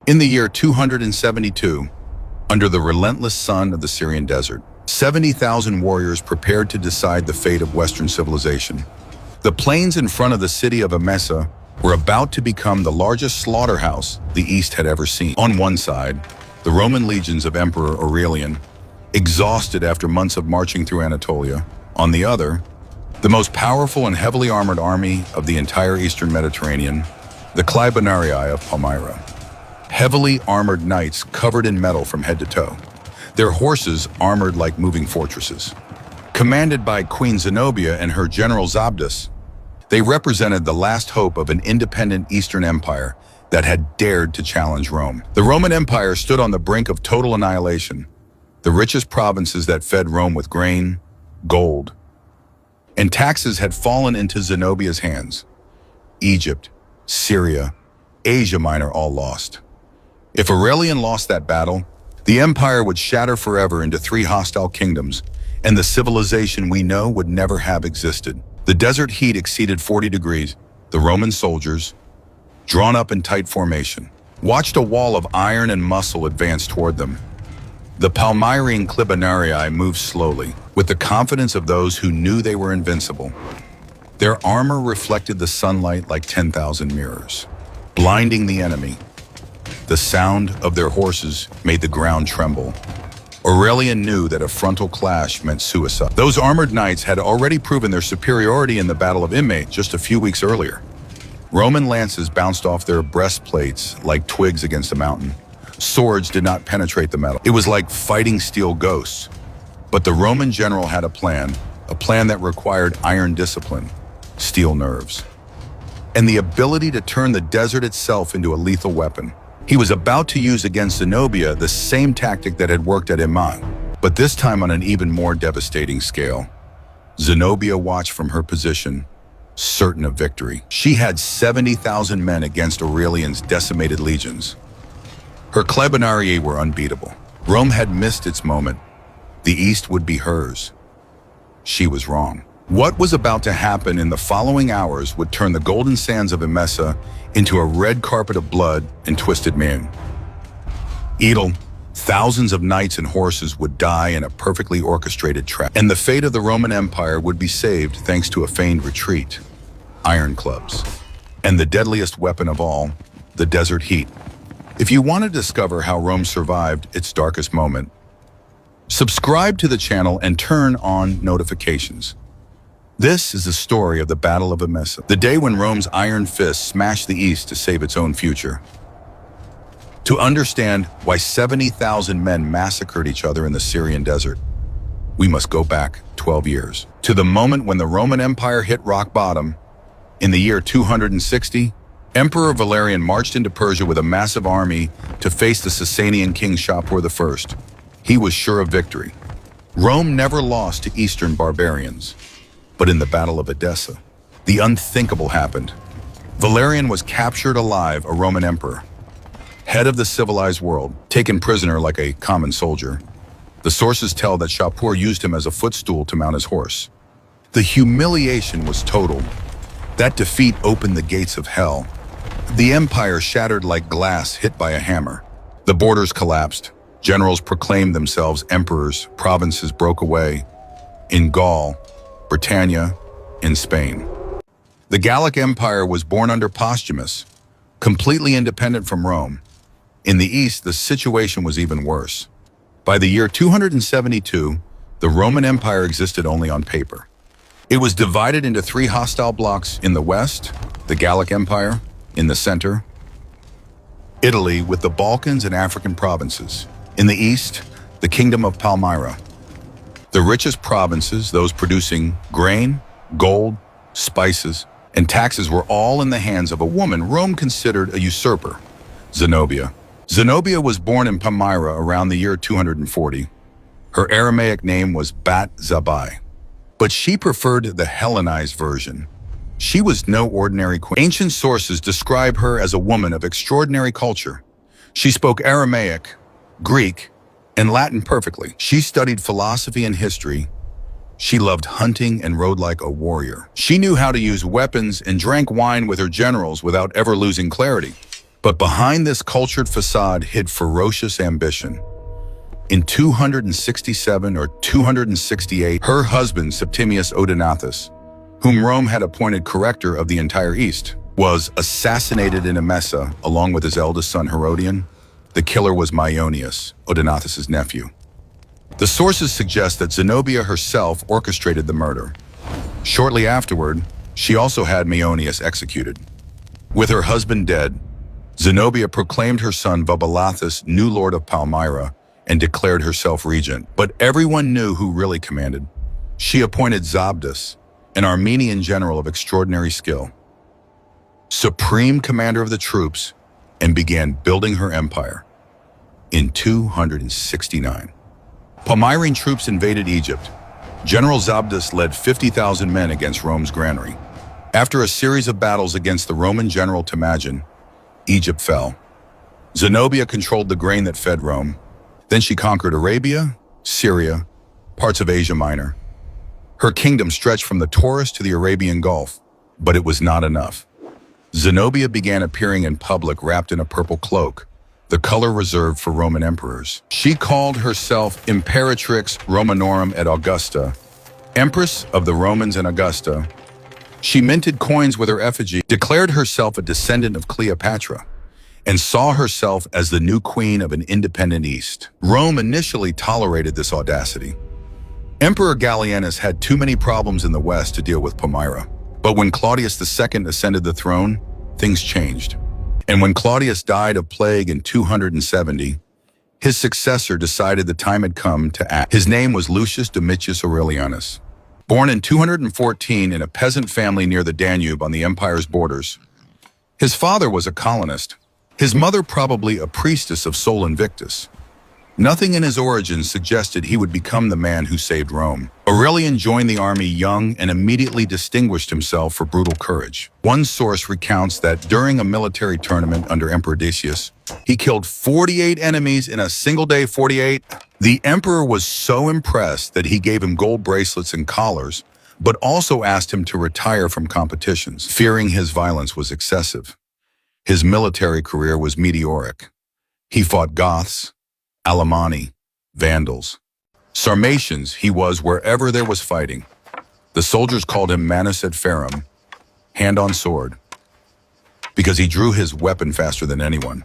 In the year 272, under the relentless sun of the Syrian desert, 70,000 warriors prepared to decide the fate of Western civilization. The plains in front of the city of Emesa were about to become the largest slaughterhouse the East had ever seen. On one side, the Roman legions of Emperor Aurelian, exhausted after months of marching through Anatolia. On the other, the most powerful and heavily armored army of the entire Eastern Mediterranean, the cavalry of Palmyra. Heavily armored knights covered in metal from head to toe, their horses armored like moving fortresses. Commanded by Queen Zenobia and her general Zabdas, they represented the last hope of an independent Eastern empire that had dared to challenge Rome. The Roman Empire stood on the brink of total annihilation. The richest provinces that fed Rome with grain, gold, and taxes had fallen into Zenobia's hands. Egypt, Syria, Asia Minor all lost. If Aurelian lost that battle, the empire would shatter forever into 3 hostile kingdoms, and the civilization we know would never have existed. The desert heat exceeded 40 degrees. The Roman soldiers, drawn up in tight formation, watched a wall of iron and muscle advance toward them. The Palmyrene cavalry moved slowly, with the confidence of those who knew they were invincible. Their armor reflected the sunlight like 10,000 mirrors, blinding the enemy. The sound of their horses made the ground tremble. Aurelian knew that a frontal clash meant suicide. Those armored knights had already proven their superiority in the Battle of Emesa just a few weeks earlier. Roman lances bounced off their breastplates like twigs against a mountain. Swords did not penetrate the metal. It was like fighting steel ghosts. But the Roman general had a plan that required iron discipline, steel nerves, and the ability to turn the desert itself into a lethal weapon. He was about to use against Zenobia the same tactic that had worked at Emesa, but this time on an even more devastating scale. Zenobia watched from her position, certain of victory. She had 70,000 men against Aurelian's decimated legions. Her cavalry were unbeatable. Rome had missed its moment. The East would be hers. She was wrong. What was about to happen in the following hours would turn the golden sands of Emesa into a red carpet of blood and twisted men. Thousands of knights and horses would die in a perfectly orchestrated trap, and the fate of the Roman Empire would be saved thanks to a feigned retreat, iron clubs, and the deadliest weapon of all, the desert heat. If you want to discover how Rome survived its darkest moment, subscribe to the channel and turn on notifications. This is the story of the Battle of Emesa, the day when Rome's iron fist smashed the East to save its own future. To understand why 70,000 men massacred each other in the Syrian desert, we must go back 12 years, to the moment when the Roman Empire hit rock bottom. In the year 260, Emperor Valerian marched into Persia with a massive army to face the Sasanian king Shapur I. He was sure of victory. Rome never lost to Eastern barbarians. But in the Battle of Edessa, the unthinkable happened. Valerian was captured alive, a Roman emperor, head of the civilized world, taken prisoner like a common soldier. The sources tell that Shapur used him as a footstool to mount his horse. The humiliation was total. That defeat opened the gates of hell. The empire shattered like glass hit by a hammer. The borders collapsed. Generals proclaimed themselves emperors. Provinces broke away. In Gaul, Britannia, in Spain. The Gallic Empire was born under Postumus, completely independent from Rome. In the East, the situation was even worse. By the year 272, the Roman Empire existed only on paper. It was divided into 3 hostile blocks: in the West, the Gallic Empire; in the center, Italy with the Balkans and African provinces; in the East, the Kingdom of Palmyra. The richest provinces, those producing grain, gold, spices, and taxes, were all in the hands of a woman Rome considered a usurper, Zenobia. Zenobia was born in Palmyra around the year 240. Her Aramaic name was Bat Zabai, but she preferred the Hellenized version. She was no ordinary queen. Ancient sources describe her as a woman of extraordinary culture. She spoke Aramaic, Greek, and Latin perfectly. She studied philosophy and history. She loved hunting and rode like a warrior. She knew how to use weapons and drank wine with her generals without ever losing clarity. But behind this cultured facade hid ferocious ambition. In 267 or 268, her husband, Septimius Odenathus, whom Rome had appointed corrector of the entire East, was assassinated in Emesa along with his eldest son Herodian. The killer was Maeonius, Odenathus's nephew. The sources suggest that Zenobia herself orchestrated the murder. Shortly afterward, she also had Maeonius executed. With her husband dead, Zenobia proclaimed her son Vobalathus new lord of Palmyra and declared herself regent. But everyone knew who really commanded. She appointed Zabdas, an Armenian general of extraordinary skill, supreme commander of the troops, and began building her empire. In 269, Palmyrene troops invaded Egypt. General Zabdas led 50,000 men against Rome's granary. After a series of battles against the Roman general Temujin, Egypt fell. Zenobia controlled the grain that fed Rome. Then she conquered Arabia, Syria, parts of Asia Minor. Her kingdom stretched from the Taurus to the Arabian Gulf, but it was not enough. Zenobia began appearing in public wrapped in a purple cloak, the color reserved for Roman emperors. She called herself Imperatrix Romanorum et Augusta, Empress of the Romans and Augusta. She minted coins with her effigy, declared herself a descendant of Cleopatra, and saw herself as the new queen of an independent East. Rome initially tolerated this audacity. Emperor Gallienus had too many problems in the West to deal with Palmyra. But when Claudius II ascended the throne, things changed. And when Claudius died of plague in 270, his successor decided the time had come to act. His name was Lucius Domitius Aurelianus. Born in 214 in a peasant family near the Danube on the empire's borders, his father was a colonist, his mother probably a priestess of Sol Invictus. Nothing in his origins suggested he would become the man who saved Rome. Aurelian joined the army young and immediately distinguished himself for brutal courage. One source recounts that during a military tournament under Emperor Decius, he killed 48 enemies in a single day. 48. The emperor was so impressed that he gave him gold bracelets and collars, but also asked him to retire from competitions, fearing his violence was excessive. His military career was meteoric. He fought Goths, Alemanni, Vandals, Sarmatians. He was wherever there was fighting. The soldiers called him Manus et Ferrum, hand on sword, because he drew his weapon faster than anyone.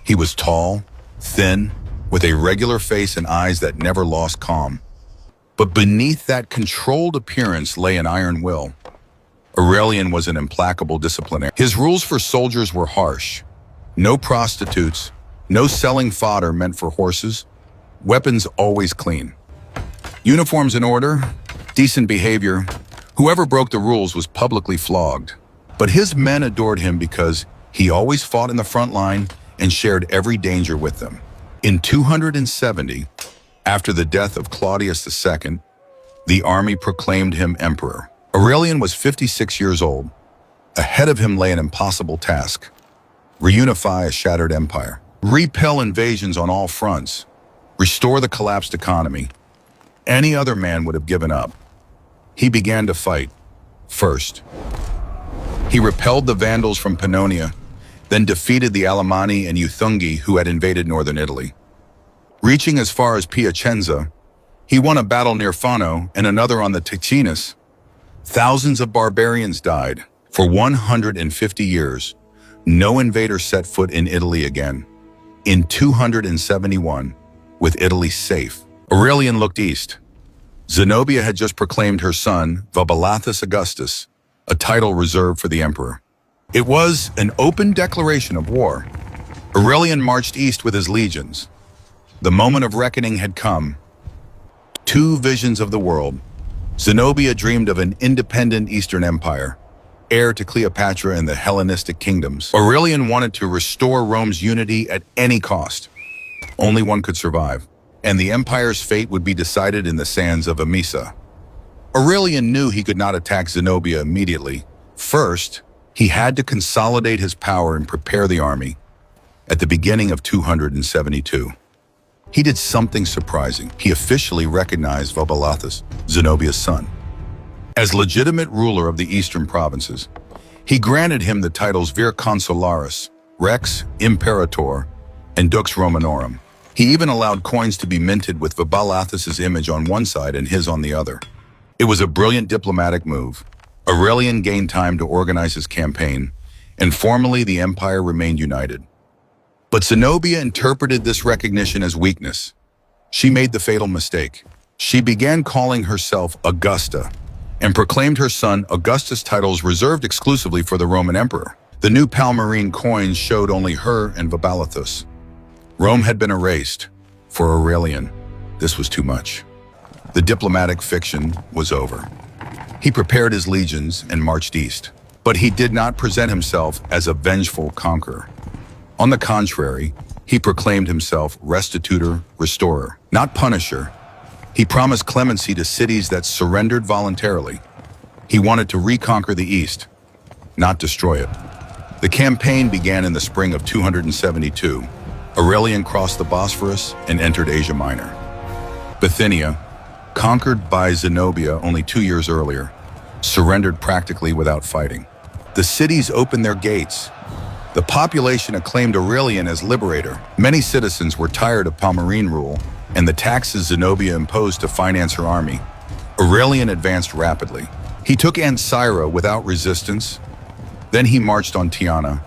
He was tall, thin, with a regular face and eyes that never lost calm. But beneath that controlled appearance lay an iron will. Aurelian was an implacable disciplinarian. His rules for soldiers were harsh. No prostitutes, no selling fodder meant for horses, weapons always clean. Uniforms in order, decent behavior. Whoever broke the rules was publicly flogged. But his men adored him because he always fought in the front line and shared every danger with them. In 270, after the death of Claudius II, the army proclaimed him emperor. Aurelian was 56 years old. Ahead of him lay an impossible task: reunify a shattered empire, repel invasions on all fronts, restore the collapsed economy. Any other man would have given up. He began to fight. First, he repelled the Vandals from Pannonia, then defeated the Alemanni and Euthungi who had invaded northern Italy. Reaching as far as Piacenza, he won a battle near Fano and another on the Ticinus. Thousands of barbarians died. For 150 years, no invader set foot in Italy again. In 271, with Italy safe, Aurelian looked east. Zenobia had just proclaimed her son, Vobalathus Augustus, a title reserved for the emperor. It was an open declaration of war. Aurelian marched east with his legions. The moment of reckoning had come. Two visions of the world. Zenobia dreamed of an independent Eastern empire, heir to Cleopatra and the Hellenistic kingdoms. Aurelian wanted to restore Rome's unity at any cost. Only one could survive, and the empire's fate would be decided in the sands of Emesa. Aurelian knew he could not attack Zenobia immediately. First, he had to consolidate his power and prepare the army. At the beginning of 272, he did something surprising. He officially recognized Vobalathus, Zenobia's son, as legitimate ruler of the eastern provinces. He granted him the titles Vir Consularis, Rex Imperator and Dux Romanorum. He even allowed coins to be minted with Vabalathis's image on one side and his on the other. It was a brilliant diplomatic move. Aurelian gained time to organize his campaign, and formally the empire remained united. But Zenobia interpreted this recognition as weakness. She made the fatal mistake. She began calling herself Augusta and proclaimed her son Augustus titles reserved exclusively for the Roman emperor. The new Palmyrene coins showed only her and Vabalithus. Rome had been erased. For Aurelian, this was too much. The diplomatic fiction was over. He prepared his legions and marched east. But he did not present himself as a vengeful conqueror. On the contrary, he proclaimed himself restitutor, restorer, not punisher. He promised clemency to cities that surrendered voluntarily. He wanted to reconquer the East, not destroy it. The campaign began in the spring of 272. Aurelian crossed the Bosphorus and entered Asia Minor. Bithynia, conquered by Zenobia only 2 years earlier, surrendered practically without fighting. The cities opened their gates. The population acclaimed Aurelian as liberator. Many citizens were tired of Palmyrene rule and the taxes Zenobia imposed to finance her army. Aurelian advanced rapidly. He took Ancyra without resistance. Then he marched on Tyana,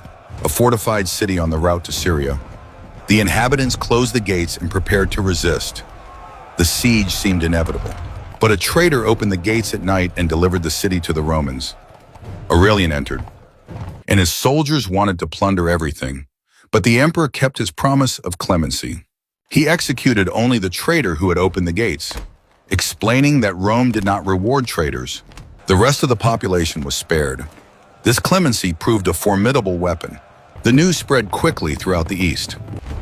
a fortified city on the route to Syria. The inhabitants closed the gates and prepared to resist. The siege seemed inevitable. But a traitor opened the gates at night and delivered the city to the Romans. Aurelian entered, and his soldiers wanted to plunder everything. But the emperor kept his promise of clemency. He executed only the traitor who had opened the gates, explaining that Rome did not reward traitors. The rest of the population was spared. This clemency proved a formidable weapon. The news spread quickly throughout the East.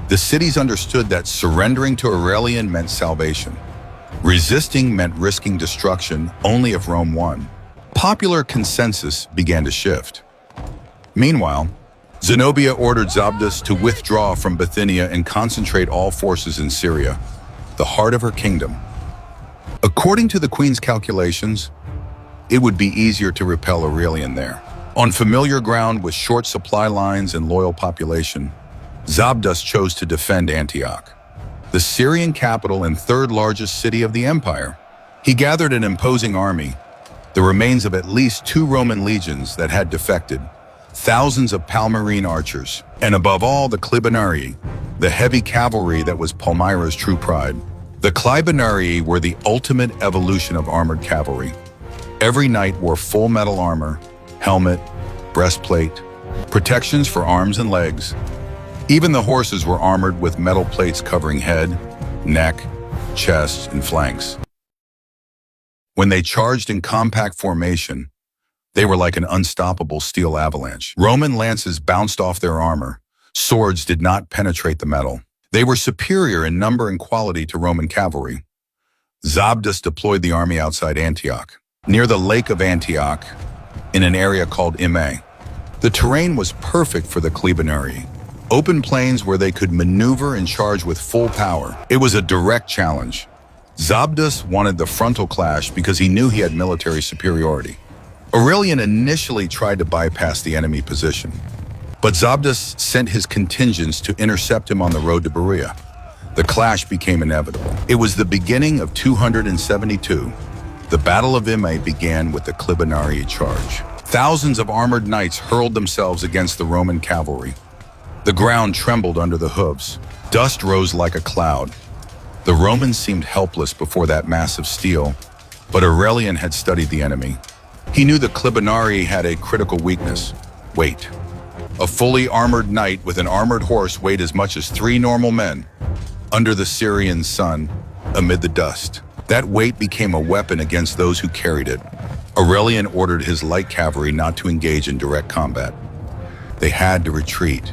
The cities understood that surrendering to Aurelian meant salvation. Resisting meant risking destruction only if Rome won. Popular consensus began to shift. Meanwhile, Zenobia ordered Zabdas to withdraw from Bithynia and concentrate all forces in Syria, the heart of her kingdom. According to the queen's calculations, it would be easier to repel Aurelian there. On familiar ground with short supply lines and loyal population, Zabdas chose to defend Antioch, the Syrian capital and third largest city of the empire. He gathered an imposing army, the remains of at least 2 Roman legions that had defected, thousands of Palmyrene archers, and above all the Clibanarii, the heavy cavalry that was Palmyra's true pride. The Clibanarii were the ultimate evolution of armored cavalry. Every knight wore full metal armor, helmet, breastplate, protections for arms and legs. Even the horses were armored with metal plates covering head, neck, chest, and flanks. When they charged in compact formation, they were like an unstoppable steel avalanche. Roman lances bounced off their armor. Swords did not penetrate the metal. They were superior in number and quality to Roman cavalry. Zabdas deployed the army outside Antioch, near the Lake of Antioch, in an area called Emesa. The terrain was perfect for the Clibanarii, open plains where they could maneuver and charge with full power. It was a direct challenge. Zabdas wanted the frontal clash because he knew he had military superiority. Aurelian initially tried to bypass the enemy position, but Zabdas sent his contingents to intercept him on the road to Berea. The clash became inevitable. It was the beginning of 272. The Battle of Emesa began with the Clibanarii charge. Thousands of armored knights hurled themselves against the Roman cavalry. The ground trembled under the hooves. Dust rose like a cloud. The Romans seemed helpless before that mass of steel, but Aurelian had studied the enemy. He knew the Clibanarii had a critical weakness: weight. A fully armored knight with an armored horse weighed as much as 3 normal men. Under the Syrian sun, amid the dust, that weight became a weapon against those who carried it. Aurelian ordered his light cavalry not to engage in direct combat. They had to retreat.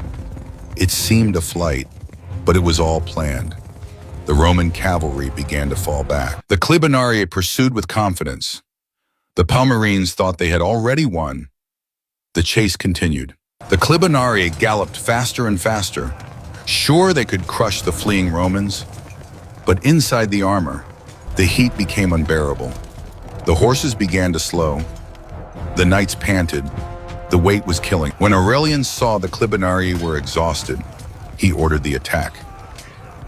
It seemed a flight, but it was all planned. The Roman cavalry began to fall back. The Clibanarii pursued with confidence. The Palmyrenes thought they had already won. The chase continued. The Clibanarii galloped faster and faster, sure they could crush the fleeing Romans. But inside the armor, the heat became unbearable. The horses began to slow. The knights panted. The weight was killing. When Aurelian saw the Clibanarii were exhausted, he ordered the attack.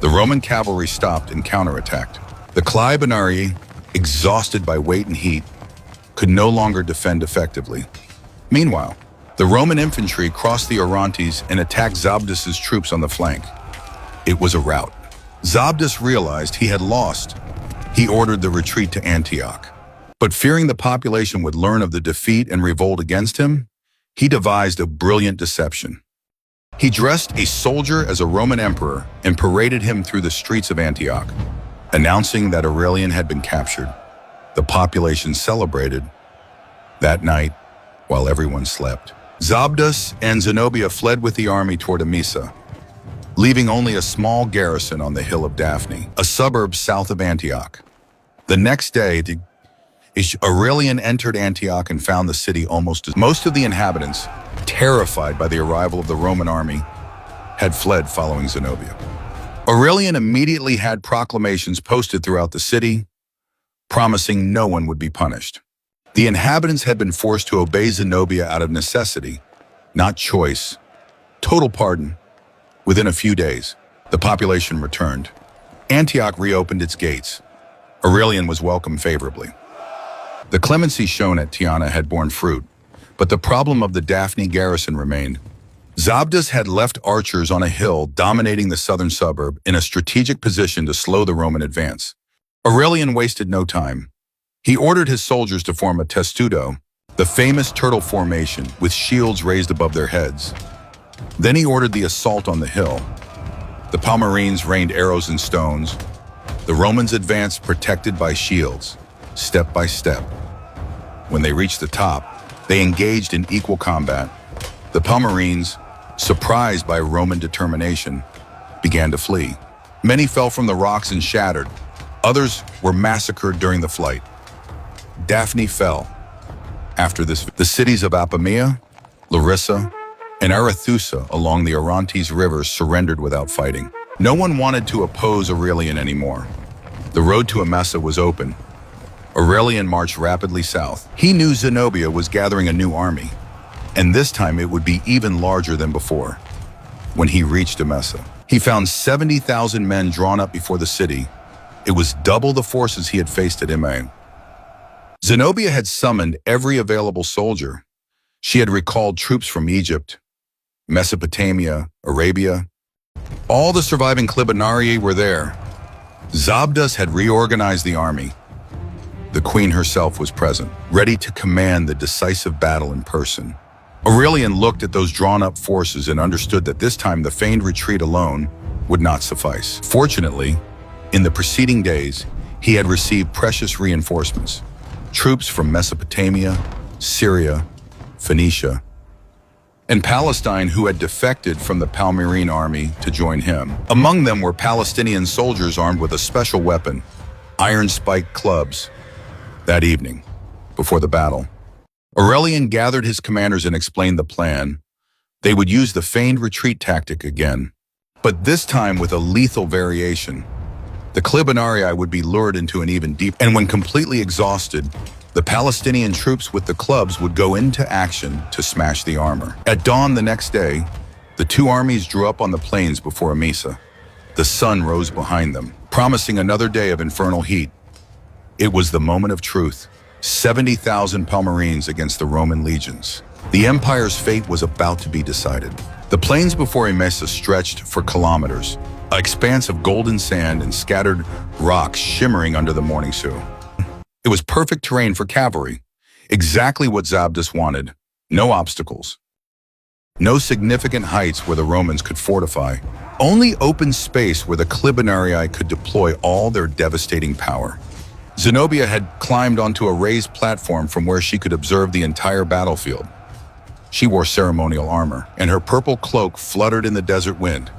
The Roman cavalry stopped and counterattacked. The Clibanarii, exhausted by weight and heat, could no longer defend effectively. Meanwhile, the Roman infantry crossed the Orontes and attacked Zabdus's troops on the flank. It was a rout. Zabdus realized he had lost. He ordered the retreat to Antioch. But fearing the population would learn of the defeat and revolt against him, he devised a brilliant deception. He dressed a soldier as a Roman emperor and paraded him through the streets of Antioch, announcing that Aurelian had been captured. The population celebrated that night while everyone slept. Zabdus and Zenobia fled with the army toward Emesa, leaving only a small garrison on the hill of Daphne, a suburb south of Antioch. The next day, Aurelian entered Antioch and found the city most of the inhabitants, terrified by the arrival of the Roman army, had fled following Zenobia. Aurelian immediately had proclamations posted throughout the city, promising no one would be punished. The inhabitants had been forced to obey Zenobia out of necessity, not choice. Total pardon. Within a few days, the population returned. Antioch reopened its gates. Aurelian was welcomed favorably. The clemency shown at Tiana had borne fruit, but the problem of the Daphne garrison remained. Zabdus had left archers on a hill dominating the southern suburb in a strategic position to slow the Roman advance. Aurelian wasted no time. He ordered his soldiers to form a testudo, the famous turtle formation with shields raised above their heads. Then he ordered the assault on the hill. The Palmyrines rained arrows and stones. The Romans advanced protected by shields, step by step. When they reached the top, they engaged in equal combat. The Palmyrines, surprised by Roman determination, began to flee. Many fell from the rocks and shattered. Others were massacred during the flight. Daphne fell. After this, the cities of Apamea, Larissa, and Arethusa along the Orontes River surrendered without fighting. No one wanted to oppose Aurelian anymore. The road to Emesa was open. Aurelian marched rapidly south. He knew Zenobia was gathering a new army, and this time it would be even larger than before. When he reached Emesa, he found 70,000 men drawn up before the city. It was double the forces he had faced at Emesa. Zenobia had summoned every available soldier. She had recalled troops from Egypt, Mesopotamia, Arabia. All the surviving Clibanarii were there. Zabdus had reorganized the army. The queen herself was present, ready to command the decisive battle in person. Aurelian looked at those drawn-up forces and understood that this time the feigned retreat alone would not suffice. Fortunately, in the preceding days, he had received precious reinforcements. Troops from Mesopotamia, Syria, Phoenicia, and Palestine who had defected from the Palmyrene army to join him. Among them were Palestinian soldiers armed with a special weapon, iron-spiked clubs. That evening, before the battle, Aurelian gathered his commanders and explained the plan. They would use the feigned retreat tactic again, but this time with a lethal variation. The Clibanarii would be lured into an even deeper, and when completely exhausted, the Palestinian troops with the clubs would go into action to smash the armor. At dawn the next day, the two armies drew up on the plains before Emesa. The sun rose behind them, promising another day of infernal heat. It was the moment of truth. 70,000 Palmyrines against the Roman legions. The empire's fate was about to be decided. The plains before Emesa stretched for kilometers, an expanse of golden sand and scattered rocks shimmering under the morning dew. It was perfect terrain for cavalry, exactly what Zabdus wanted. No obstacles. No significant heights where the Romans could fortify. Only open space where the Clibanarii could deploy all their devastating power. Zenobia had climbed onto a raised platform from where she could observe the entire battlefield. She wore ceremonial armor, and her purple cloak fluttered in the desert wind.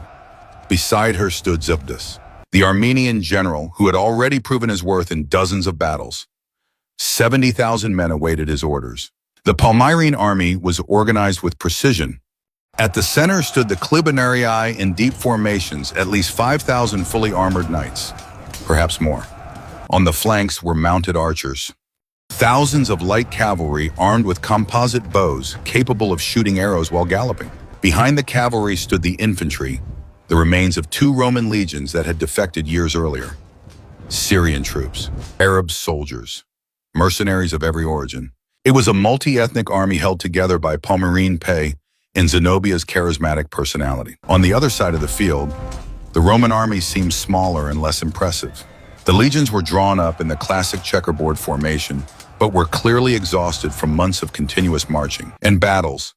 Beside her stood Zabdus, the Armenian general who had already proven his worth in dozens of battles. 70,000 men awaited his orders. The Palmyrene army was organized with precision. At the center stood the Clibanarii in deep formations, at least 5,000 fully armored knights, perhaps more. On the flanks were mounted archers. Thousands of light cavalry armed with composite bows capable of shooting arrows while galloping. Behind the cavalry stood the infantry, the remains of 2 Roman legions that had defected years earlier. Syrian troops, Arab soldiers, mercenaries of every origin. It was a multi-ethnic army held together by Palmyrene Pay and Zenobia's charismatic personality. On the other side of the field, the Roman army seemed smaller and less impressive. The legions were drawn up in the classic checkerboard formation, but were clearly exhausted from months of continuous marching and battles.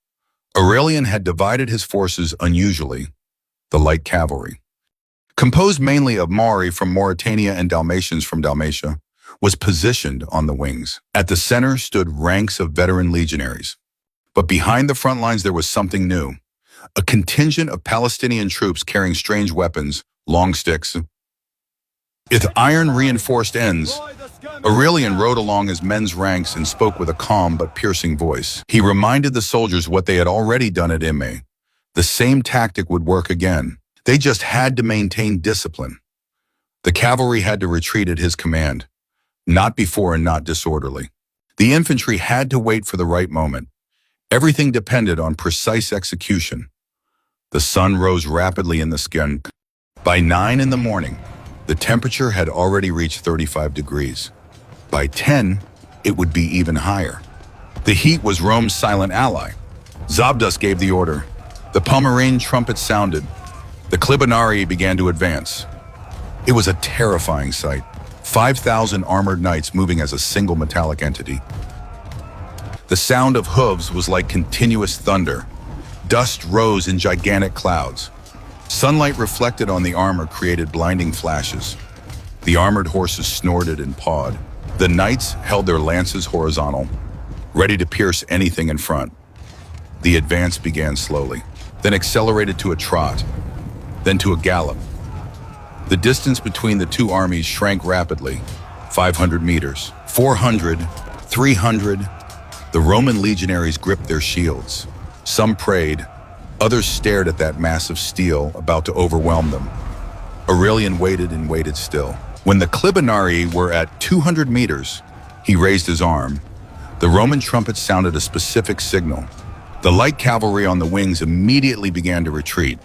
Aurelian had divided his forces unusually, the light cavalry. Composed mainly of Mauri from Mauritania and Dalmatians from Dalmatia, was positioned on the wings. At the center stood ranks of veteran legionaries. But behind the front lines there was something new. A contingent of Palestinian troops carrying strange weapons, long sticks, with iron-reinforced ends. Aurelian rode along his men's ranks and spoke with a calm but piercing voice. He reminded the soldiers what they had already done at Emesa. The same tactic would work again. They just had to maintain discipline. The cavalry had to retreat at his command, not before and not disorderly. The infantry had to wait for the right moment. Everything depended on precise execution. The sun rose rapidly in the sky. By 9 in the morning, the temperature had already reached 35 degrees. By 10, it would be even higher. The heat was Rome's silent ally. Zabdas gave the order. The Palmyrene trumpet sounded. The Clibanarii began to advance. It was a terrifying sight. 5,000 armored knights moving as a single metallic entity. The sound of hooves was like continuous thunder. Dust rose in gigantic clouds. Sunlight reflected on the armor created blinding flashes. The armored horses snorted and pawed. The knights held their lances horizontal, ready to pierce anything in front. The advance began slowly, then accelerated to a trot, then to a gallop. The distance between the two armies shrank rapidly. 500 meters, 400, 300. The Roman legionaries gripped their shields. Some prayed, others stared at that mass of steel about to overwhelm them. Aurelian waited and waited still. When the Clibanarii were at 200 meters, he raised his arm. The Roman trumpet sounded a specific signal. The light cavalry on the wings immediately began to retreat.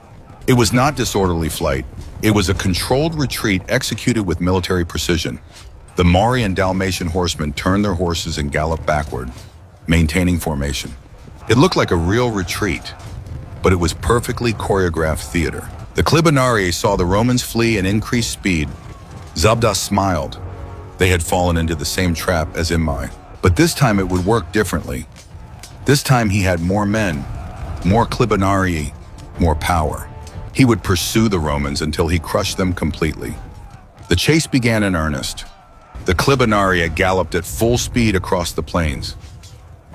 It was not disorderly flight. It was a controlled retreat executed with military precision. The Mauri and Dalmatian horsemen turned their horses and galloped backward, maintaining formation. It looked like a real retreat, but it was perfectly choreographed theater. The Clibanarii saw the Romans flee and increase speed. Zabdas smiled. They had fallen into the same trap as Emesa, but this time it would work differently. This time he had more men, more Clibanarii, more power. He would pursue the Romans until he crushed them completely. The chase began in earnest. The Clibanarii galloped at full speed across the plains.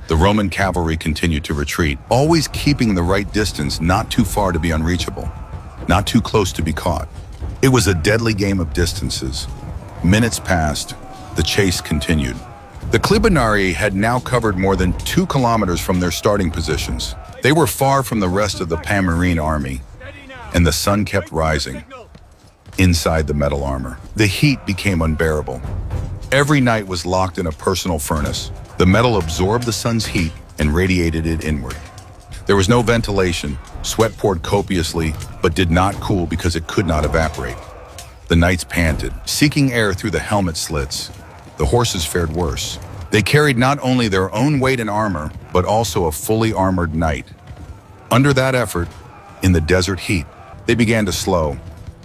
The Roman cavalry continued to retreat, always keeping the right distance, not too far to be unreachable, not too close to be caught. It was a deadly game of distances. Minutes passed. The chase continued. The Clibanarii had now covered more than 2 kilometers from their starting positions. They were far from the rest of the Palmyrene army, and the sun kept rising. Inside the metal armor, the heat became unbearable. Every knight was locked in a personal furnace. The metal absorbed the sun's heat and radiated it inward. There was no ventilation. Sweat poured copiously, but did not cool because it could not evaporate. The knights panted, seeking air through the helmet slits. The horses fared worse. They carried not only their own weight in armor, but also a fully armored knight. Under that effort, in the desert heat, they began to slow.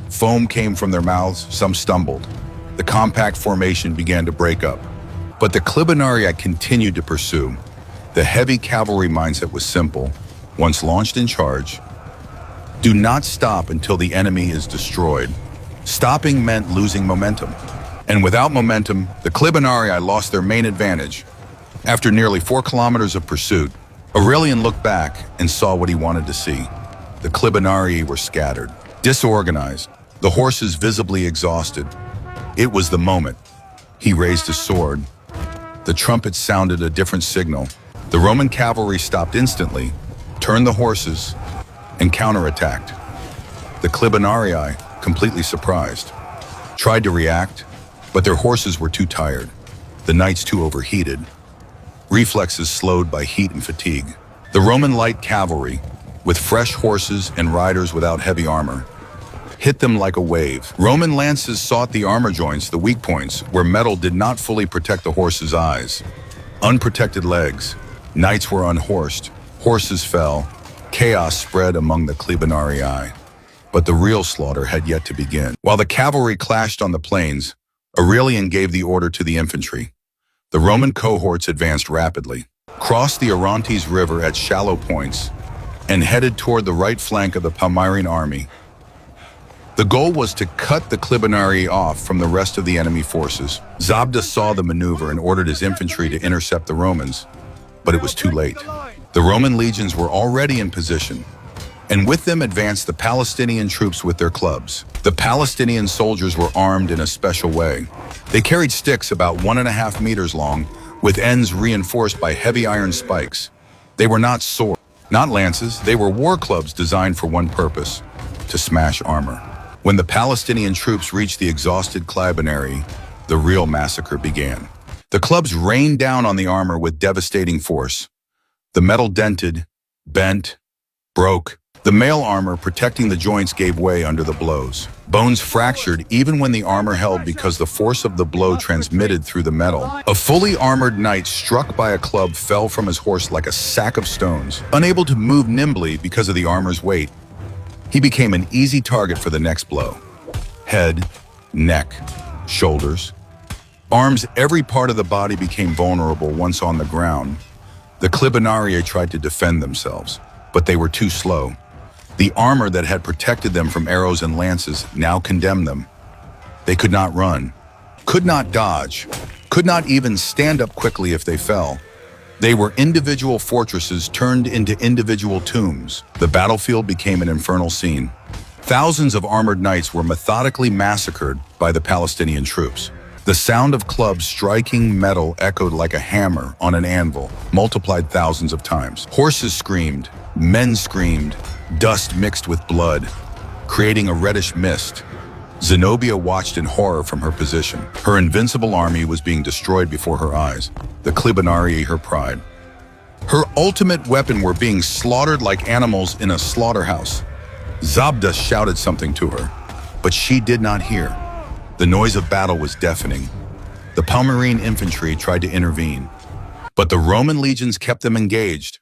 Foam came from their mouths, some stumbled. The compact formation began to break up. But the Clibanarii continued to pursue. The heavy cavalry mindset was simple. Once launched in charge, do not stop until the enemy is destroyed. Stopping meant losing momentum. And without momentum, the Clibanarii lost their main advantage. After nearly 4 kilometers of pursuit, Aurelian looked back and saw what he wanted to see. The Clibanarii were scattered, disorganized, the horses visibly exhausted. It was the moment. He raised his sword. The trumpet sounded a different signal. The Roman cavalry stopped instantly, turned the horses, and counterattacked. The Clibanarii, completely surprised, tried to react, but their horses were too tired. the knights too overheated, reflexes slowed by heat and fatigue. The Roman light cavalry, with fresh horses and riders without heavy armor, hit them like a wave. Roman lances sought the armor joints, the weak points, where metal did not fully protect the horse's eyes. Unprotected legs, knights were unhorsed, horses fell, chaos spread among the Clibanarii. But the real slaughter had yet to begin. While the cavalry clashed on the plains, Aurelian gave the order to the infantry. The Roman cohorts advanced rapidly, crossed the Orontes River at shallow points, and headed toward the right flank of the Palmyrene army. The goal was to cut the Clibanarii off from the rest of the enemy forces. Zabda saw the maneuver and ordered his infantry to intercept the Romans, but it was too late. The Roman legions were already in position, and with them advanced the Palestinian troops with their clubs. The Palestinian soldiers were armed in a special way. They carried sticks about 1.5 meters long, with ends reinforced by heavy iron spikes. They were not swords, not lances, they were war clubs designed for one purpose: to smash armor. When the Palestinian troops reached the exhausted Clibanarii, the real massacre began. The clubs rained down on the armor with devastating force. The metal dented, bent, broke. The mail armor protecting the joints gave way under the blows. Bones fractured even when the armor held because the force of the blow transmitted through the metal. A fully armored knight struck by a club fell from his horse like a sack of stones. Unable to move nimbly because of the armor's weight, he became an easy target for the next blow. Head, neck, shoulders, arms, every part of the body became vulnerable once on the ground. The Clibanarii tried to defend themselves, but they were too slow. The armor that had protected them from arrows and lances now condemned them. They could not run, could not dodge, could not even stand up quickly if they fell. They were individual fortresses turned into individual tombs. The battlefield became an infernal scene. Thousands of armored knights were methodically massacred by the Palestinian troops. The sound of clubs striking metal echoed like a hammer on an anvil, multiplied thousands of times. Horses screamed, men screamed, dust mixed with blood, creating a reddish mist. Zenobia watched in horror from her position. Her invincible army was being destroyed before her eyes. The Clibanarii, her pride. Her ultimate weapon were being slaughtered like animals in a slaughterhouse. Zabda shouted something to her, but she did not hear. The noise of battle was deafening. The Palmyrene infantry tried to intervene, but the Roman legions kept them engaged.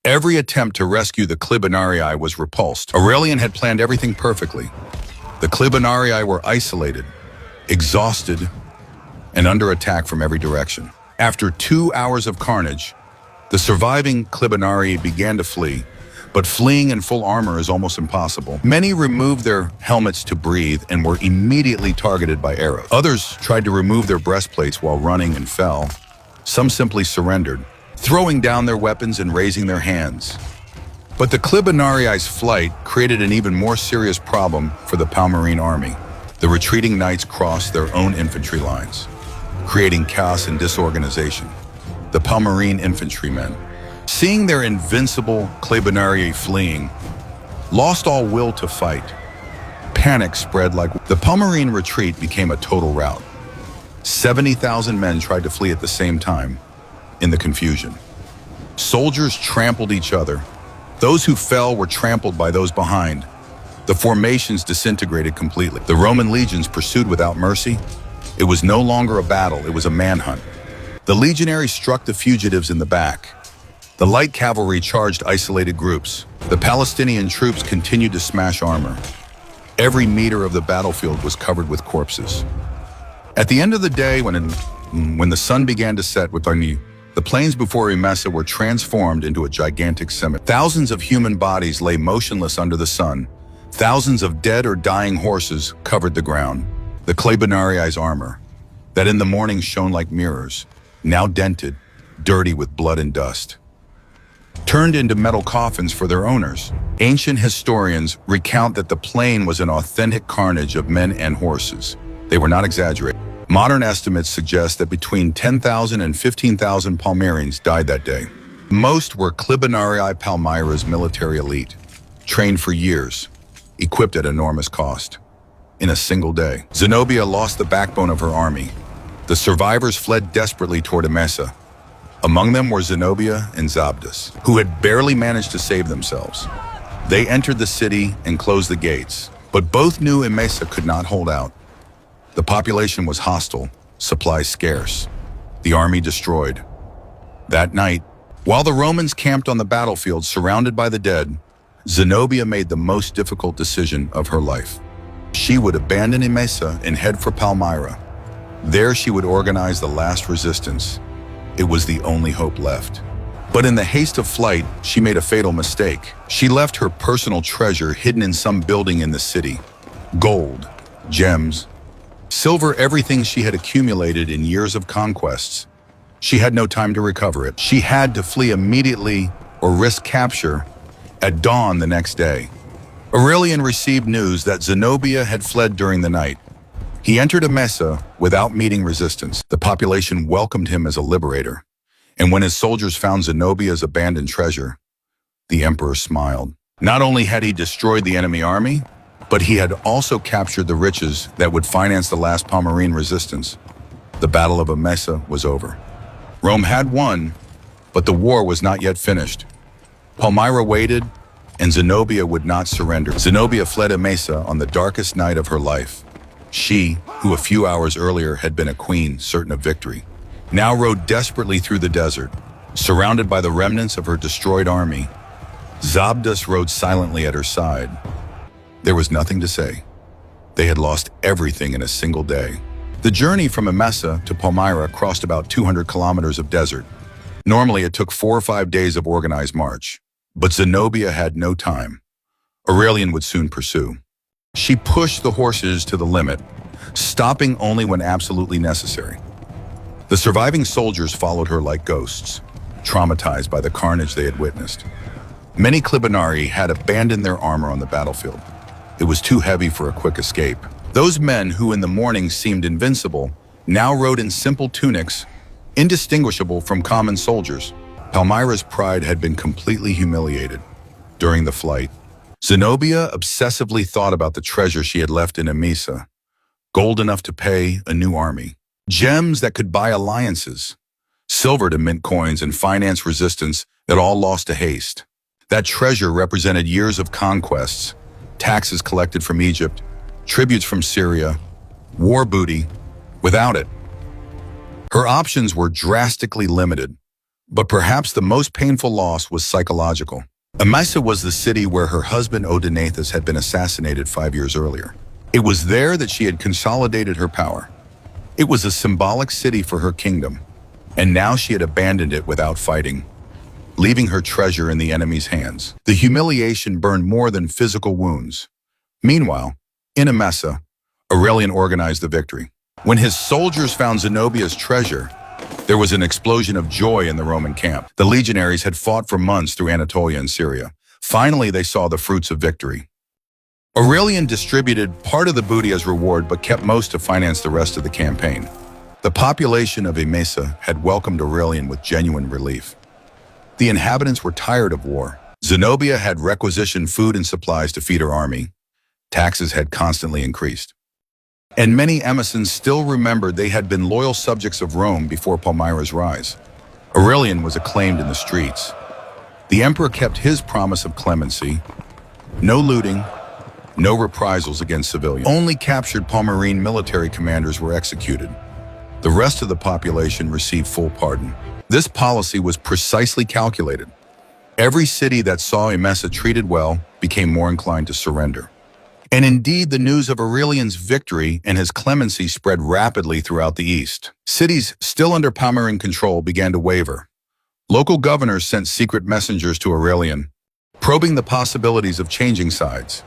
Every attempt to rescue the Clibanarii was repulsed. Aurelian had planned everything perfectly. The Clibanarii were isolated, exhausted, and under attack from every direction. After 2 hours of carnage, the surviving Clibanarii began to flee, but fleeing in full armor is almost impossible. Many removed their helmets to breathe and were immediately targeted by arrows. Others tried to remove their breastplates while running and fell. Some simply surrendered, throwing down their weapons and raising their hands. But the Clibanarii's flight created an even more serious problem for the Palmyrene army. The retreating knights crossed their own infantry lines, creating chaos and disorganization. The Palmyrene infantrymen, seeing their invincible Clibanarii fleeing, lost all will to fight. Panic spread like the Palmyrene retreat became a total rout. 70,000 men tried to flee at the same time in the confusion. Soldiers trampled each other. Those who fell were trampled by those behind. The formations disintegrated completely. The Roman legions pursued without mercy. It was no longer a battle, it was a manhunt. The legionaries struck the fugitives in the back. The light cavalry charged isolated groups. The Palestinian troops continued to smash armor. Every meter of the battlefield was covered with corpses. At the end of the day, when the sun began to set with the plains before Emesa were transformed into a gigantic cemetery. Thousands of human bodies lay motionless under the sun. Thousands of dead or dying horses covered the ground. The Clibanarii's armor, that in the morning shone like mirrors, now dented, dirty with blood and dust, turned into metal coffins for their owners. Ancient historians recount that the plain was an authentic carnage of men and horses. They were not exaggerating. Modern estimates suggest that between 10,000 and 15,000 Palmyrenes died that day. Most were Clibanarii Palmyra's military elite, trained for years, equipped at enormous cost. In a single day, Zenobia lost the backbone of her army. The survivors fled desperately toward Emesa. Among them were Zenobia and Zabdas, who had barely managed to save themselves. They entered the city and closed the gates, but both knew Emesa could not hold out. The population was hostile, supplies scarce, the army destroyed. That night, while the Romans camped on the battlefield surrounded by the dead, Zenobia made the most difficult decision of her life. She would abandon Emesa and head for Palmyra. There she would organize the last resistance. It was the only hope left. But in the haste of flight, she made a fatal mistake. She left her personal treasure hidden in some building in the city. Gold, gems, silver, everything she had accumulated in years of conquests. She had no time to recover it. She had to flee immediately or risk capture at dawn the next day. Aurelian received news that Zenobia had fled during the night. He entered Emesa without meeting resistance. The population welcomed him as a liberator. And when his soldiers found Zenobia's abandoned treasure, the emperor smiled. Not only had he destroyed the enemy army, but he had also captured the riches that would finance the last Palmyrene resistance. The Battle of Emesa was over. Rome had won, but the war was not yet finished. Palmyra waited, and Zenobia would not surrender. Zenobia fled Emesa on the darkest night of her life. She, who a few hours earlier had been a queen certain of victory, now rode desperately through the desert, surrounded by the remnants of her destroyed army. Zabdas rode silently at her side. There was nothing to say. They had lost everything in a single day. The journey from Emesa to Palmyra crossed about 200 kilometers of desert. Normally, it took 4 or 5 days of organized march, but Zenobia had no time. Aurelian would soon pursue. She pushed the horses to the limit, stopping only when absolutely necessary. The surviving soldiers followed her like ghosts, traumatized by the carnage they had witnessed. Many Clibonari had abandoned their armor on the battlefield. It was too heavy for a quick escape. Those men who in the morning seemed invincible now rode in simple tunics, indistinguishable from common soldiers. Palmyra's pride had been completely humiliated. During the flight, Zenobia obsessively thought about the treasure she had left in Emesa, gold enough to pay a new army, gems that could buy alliances, silver to mint coins and finance resistance that all lost to haste. That treasure represented years of conquests, taxes collected from Egypt, tributes from Syria, war booty. Without it, her options were drastically limited, but perhaps the most painful loss was psychological. Emesa was the city where her husband Odaenathus had been assassinated 5 years earlier. It was there that she had consolidated her power. It was a symbolic city for her kingdom, and now she had abandoned it without fighting, leaving her treasure in the enemy's hands. The humiliation burned more than physical wounds. Meanwhile, in Emesa, Aurelian organized the victory. When his soldiers found Zenobia's treasure, there was an explosion of joy in the Roman camp. The legionaries had fought for months through Anatolia and Syria. Finally, they saw the fruits of victory. Aurelian distributed part of the booty as reward, but kept most to finance the rest of the campaign. The population of Emesa had welcomed Aurelian with genuine relief. The inhabitants were tired of war. Zenobia had requisitioned food and supplies to feed her army. Taxes had constantly increased. And many Emesans still remembered they had been loyal subjects of Rome before Palmyra's rise. Aurelian was acclaimed in the streets. The emperor kept his promise of clemency. No looting, no reprisals against civilians. Only captured Palmyrene military commanders were executed. The rest of the population received full pardon. This policy was precisely calculated. Every city that saw Emesa treated well became more inclined to surrender. And indeed, the news of Aurelian's victory and his clemency spread rapidly throughout the east. Cities still under Palmyrene control began to waver. Local governors sent secret messengers to Aurelian, probing the possibilities of changing sides.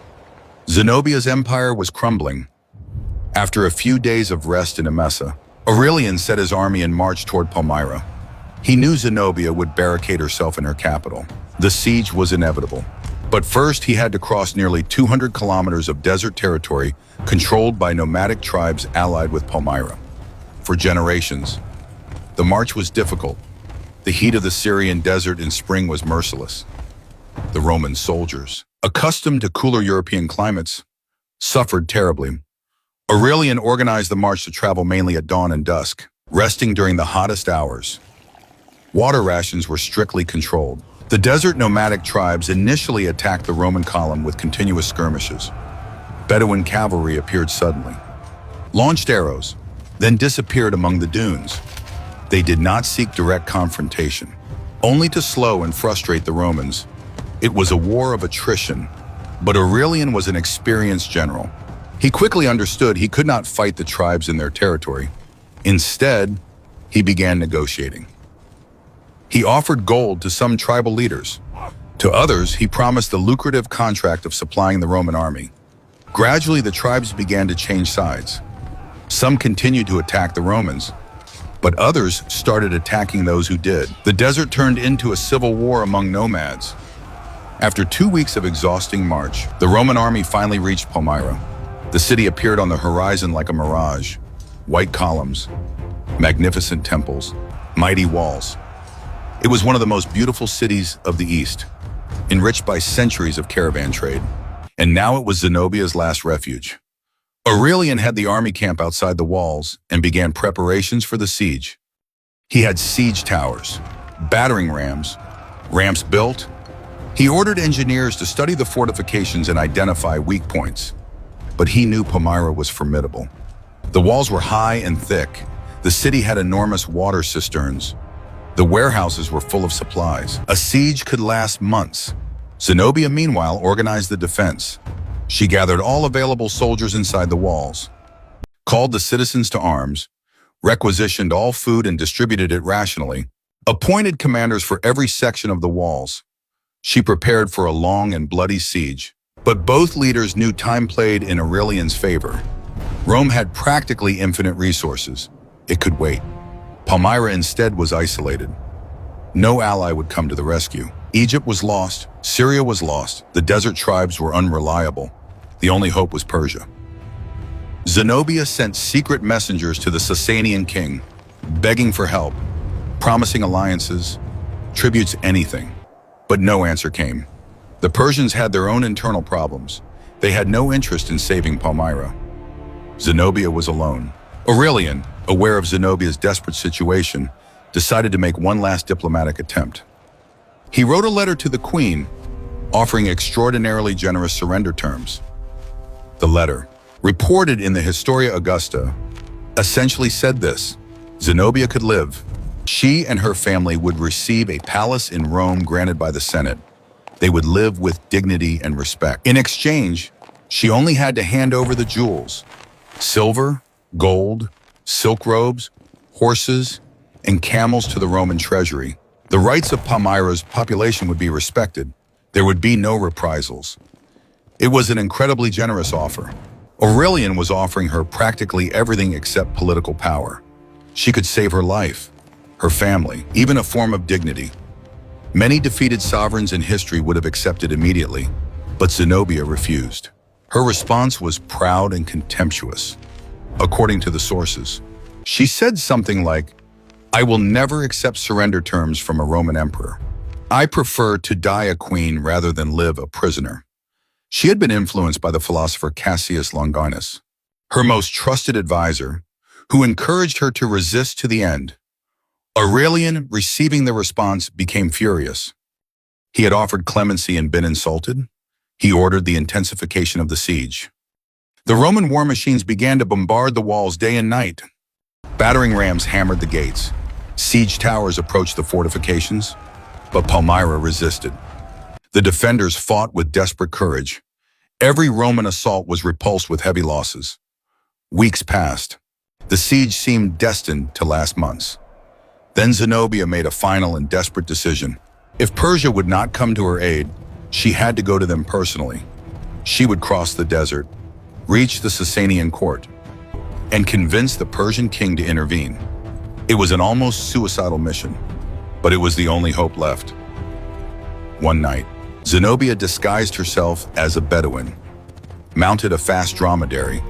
Zenobia's empire was crumbling. After a few days of rest in Emesa, Aurelian set his army in march toward Palmyra. He knew Zenobia would barricade herself in her capital. The siege was inevitable. But first, he had to cross nearly 200 kilometers of desert territory controlled by nomadic tribes allied with Palmyra. For generations, the march was difficult. The heat of the Syrian desert in spring was merciless. The Roman soldiers, accustomed to cooler European climates, suffered terribly. Aurelian organized the march to travel mainly at dawn and dusk, resting during the hottest hours. Water rations were strictly controlled. The desert nomadic tribes initially attacked the Roman column with continuous skirmishes. Bedouin cavalry appeared suddenly, launched arrows, then disappeared among the dunes. They did not seek direct confrontation, only to slow and frustrate the Romans. It was a war of attrition, but Aurelian was an experienced general. He quickly understood he could not fight the tribes in their territory. Instead, he began negotiating. He offered gold to some tribal leaders. To others, he promised the lucrative contract of supplying the Roman army. Gradually, the tribes began to change sides. Some continued to attack the Romans, but others started attacking those who did. The desert turned into a civil war among nomads. After 2 weeks of exhausting march, the Roman army finally reached Palmyra. The city appeared on the horizon like a mirage. White columns, magnificent temples, mighty walls. It was one of the most beautiful cities of the East, enriched by centuries of caravan trade. And now it was Zenobia's last refuge. Aurelian had the army camp outside the walls and began preparations for the siege. He had siege towers, battering rams, ramps built. He ordered engineers to study the fortifications and identify weak points. But he knew Palmyra was formidable. The walls were high and thick. The city had enormous water cisterns. The warehouses were full of supplies. A siege could last months. Zenobia, meanwhile, organized the defense. She gathered all available soldiers inside the walls, called the citizens to arms, requisitioned all food and distributed it rationally, appointed commanders for every section of the walls. She prepared for a long and bloody siege. But both leaders knew time played in Aurelian's favor. Rome had practically infinite resources. It could wait. Palmyra instead was isolated. No ally would come to the rescue. Egypt was lost. Syria was lost. The desert tribes were unreliable. The only hope was Persia. Zenobia sent secret messengers to the Sasanian king, begging for help, promising alliances, tributes, anything. But no answer came. The Persians had their own internal problems. They had no interest in saving Palmyra. Zenobia was alone. Aurelian, aware of Zenobia's desperate situation, decided to make one last diplomatic attempt. He wrote a letter to the queen, offering extraordinarily generous surrender terms. The letter, reported in the Historia Augusta, essentially said this: Zenobia could live. She and her family would receive a palace in Rome granted by the Senate. They would live with dignity and respect. In exchange, she only had to hand over the jewels: silver, gold, silk robes, horses, and camels to the Roman treasury. The rights of Palmyra's population would be respected. There would be no reprisals. It was an incredibly generous offer. Aurelian was offering her practically everything except political power. She could save her life, her family, even a form of dignity. Many defeated sovereigns in history would have accepted immediately, but Zenobia refused. Her response was proud and contemptuous. According to the sources, she said something like, "I will never accept surrender terms from a Roman emperor. I prefer to die a queen rather than live a prisoner." She had been influenced by the philosopher Cassius Longinus, her most trusted advisor, who encouraged her to resist to the end. Aurelian, receiving the response, became furious. He had offered clemency and been insulted. He ordered the intensification of the siege. The Roman war machines began to bombard the walls day and night. Battering rams hammered the gates. Siege towers approached the fortifications, but Palmyra resisted. The defenders fought with desperate courage. Every Roman assault was repulsed with heavy losses. Weeks passed. The siege seemed destined to last months. Then Zenobia made a final and desperate decision. If Persia would not come to her aid, she had to go to them personally. She would cross the desert, reach the Sasanian court, and convince the Persian king to intervene. It was an almost suicidal mission, but it was the only hope left. One night, Zenobia disguised herself as a Bedouin, mounted a fast dromedary,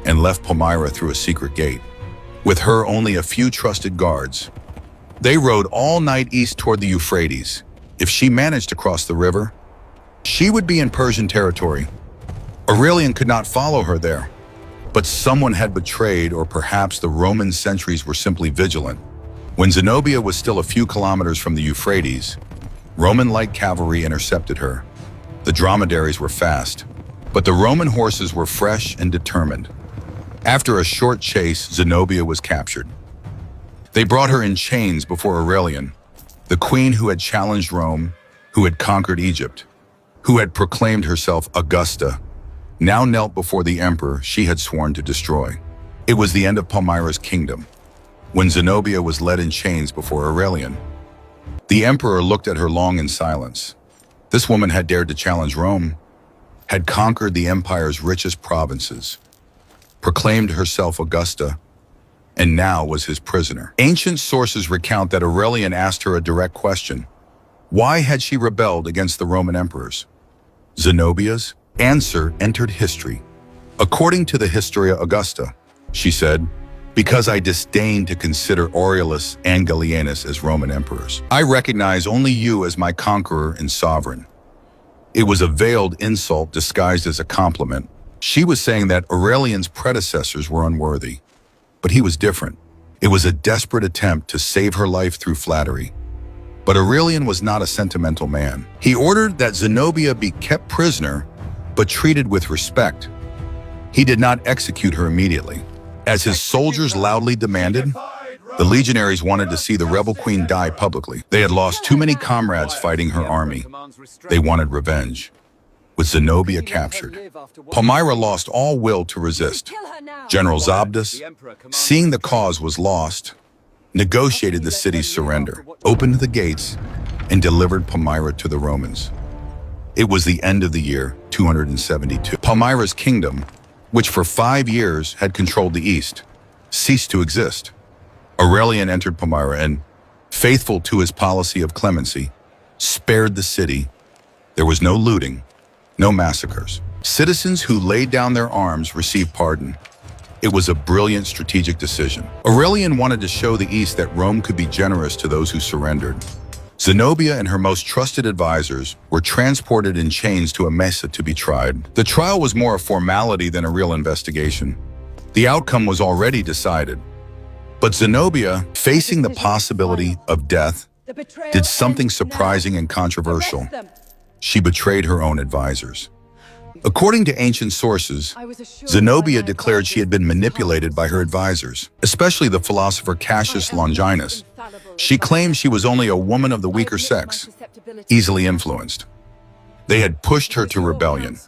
and left Palmyra through a secret gate. With her only a few trusted guards, they rode all night east toward the Euphrates. If she managed to cross the river, she would be in Persian territory. Aurelian could not follow her there, But someone had betrayed, or perhaps the Roman sentries were simply vigilant. When Zenobia was still a few kilometers from the Euphrates, Roman light cavalry intercepted her. The dromedaries were fast, but the Roman horses were fresh and determined. After a short chase, Zenobia was captured. They brought her in chains before Aurelian, the queen who had challenged Rome, who had conquered Egypt, who had proclaimed herself Augusta, now knelt before the emperor she had sworn to destroy. It was the end of Palmyra's kingdom, when Zenobia was led in chains before Aurelian. The emperor looked at her long in silence. This woman had dared to challenge Rome, had conquered the empire's richest provinces, proclaimed herself Augusta, and now was his prisoner. Ancient sources recount that Aurelian asked her a direct question. Why had she rebelled against the Roman emperors? Zenobia's answer entered history. According to the Historia Augusta, she said, because I disdain to consider Aurelius and Gallienus as Roman emperors. I recognize only you as my conqueror and sovereign. It was a veiled insult disguised as a compliment. She was saying that Aurelian's predecessors were unworthy, but he was different. It was a desperate attempt to save her life through flattery. But Aurelian was not a sentimental man. He ordered that Zenobia be kept prisoner, but treated with respect. He did not execute her immediately. As his soldiers loudly demanded, the legionaries wanted to see the rebel queen die publicly. They had lost too many comrades fighting her army. They wanted revenge. With Zenobia captured, Palmyra lost all will to resist. General Zabdas, seeing the cause was lost, negotiated the city's surrender, opened the gates, and delivered Palmyra to the Romans. It was the end of the year 272. Palmyra's kingdom, which for 5 years had controlled the east, ceased to exist. Aurelian entered Palmyra and, faithful to his policy of clemency, spared the city. There was no looting, no massacres. Citizens who laid down their arms received pardon. It was a brilliant strategic decision. Aurelian wanted to show the East that Rome could be generous to those who surrendered. Zenobia and her most trusted advisors were transported in chains to Emesa to be tried. The trial was more a formality than a real investigation. The outcome was already decided. But Zenobia, facing the possibility of death, did something surprising and controversial. She betrayed her own advisors. According to ancient sources, Zenobia declared she had been manipulated by her advisors, especially the philosopher Cassius Longinus. She claimed she was only a woman of the weaker sex, easily influenced. They had pushed her to rebellion.